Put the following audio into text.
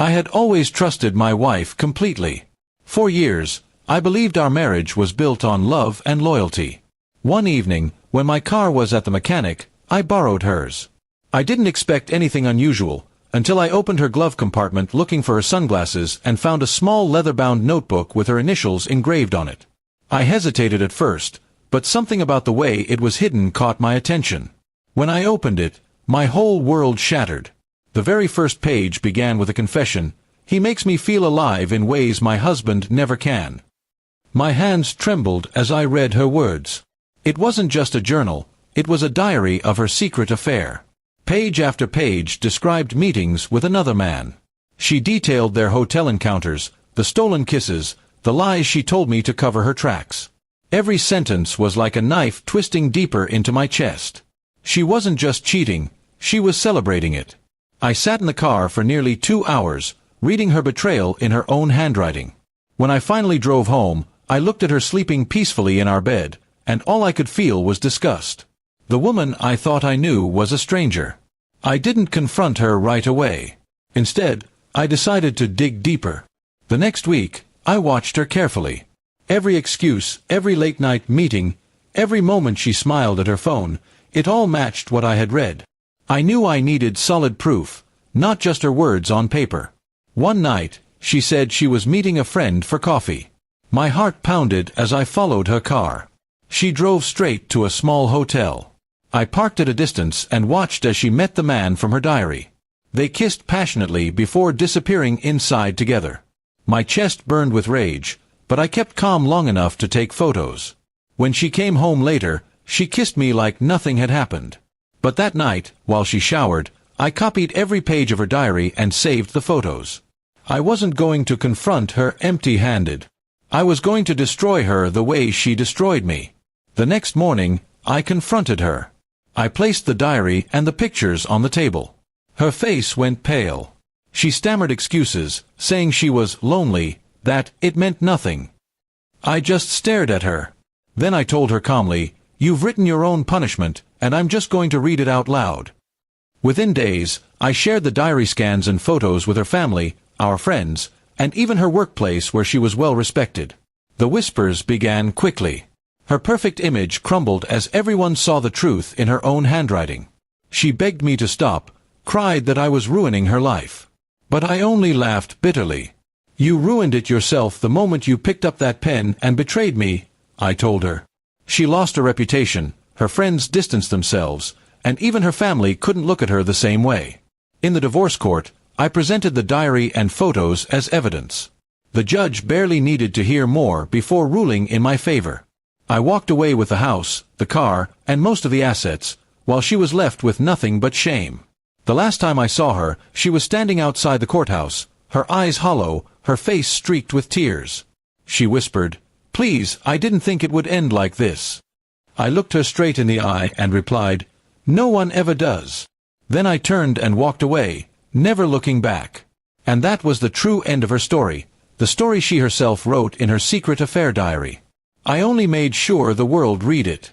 I had always trusted my wife completely. For years, I believed our marriage was built on love and loyalty. One evening, when my car was at the mechanic, I borrowed hers. I didn't expect anything unusual, until I opened her glove compartment looking for her sunglasses and found a small leather-bound notebook with her initials engraved on it. I hesitated at first, but something about the way it was hidden caught my attention. When I opened it, my whole world shattered. The very first page began with a confession: "He makes me feel alive in ways my husband never can." My hands trembled as I read her words. It wasn't just a journal, it was a diary of her secret affair. Page after page described meetings with another man. She detailed their hotel encounters, the stolen kisses, the lies she told me to cover her tracks. Every sentence was like a knife twisting deeper into my chest. She wasn't just cheating, she was celebrating it. I sat in the car for nearly 2 hours, reading her betrayal in her own handwriting. When I finally drove home, I looked at her sleeping peacefully in our bed, and all I could feel was disgust. The woman I thought I knew was a stranger. I didn't confront her right away. Instead, I decided to dig deeper. The next week, I watched her carefully. Every excuse, every late-night meeting, every moment she smiled at her phone, it all matched what I had read. I knew I needed solid proof, not just her words on paper. One night, she said she was meeting a friend for coffee. My heart pounded as I followed her car. She drove straight to a small hotel. I parked at a distance and watched as she met the man from her diary. They kissed passionately before disappearing inside together. My chest burned with rage, but I kept calm long enough to take photos. When she came home later, she kissed me like nothing had happened. But that night, while she showered, I copied every page of her diary and saved the photos. I wasn't going to confront her empty-handed. I was going to destroy her the way she destroyed me. The next morning, I confronted her. I placed the diary and the pictures on the table. Her face went pale. She stammered excuses, saying she was lonely, that it meant nothing. I just stared at her. Then I told her calmly, "You've written your own punishment, and I'm just going to read it out loud." Within days, I shared the diary scans and photos with her family, our friends, and even her workplace where she was well respected. The whispers began quickly. Her perfect image crumbled as everyone saw the truth in her own handwriting. She begged me to stop, cried that I was ruining her life. But I only laughed bitterly. "You ruined it yourself the moment you picked up that pen and betrayed me," I told her. She lost her reputation, her friends distanced themselves, and even her family couldn't look at her the same way. In the divorce court, I presented the diary and photos as evidence. The judge barely needed to hear more before ruling in my favor. I walked away with the house, the car, and most of the assets, while she was left with nothing but shame. The last time I saw her, she was standing outside the courthouse, her eyes hollow, her face streaked with tears. She whispered, "Please, I didn't think it would end like this." I looked her straight in the eye and replied, "No one ever does." Then I turned and walked away, never looking back. And that was the true end of her story, the story she herself wrote in her secret affair diary. I only made sure the world read it.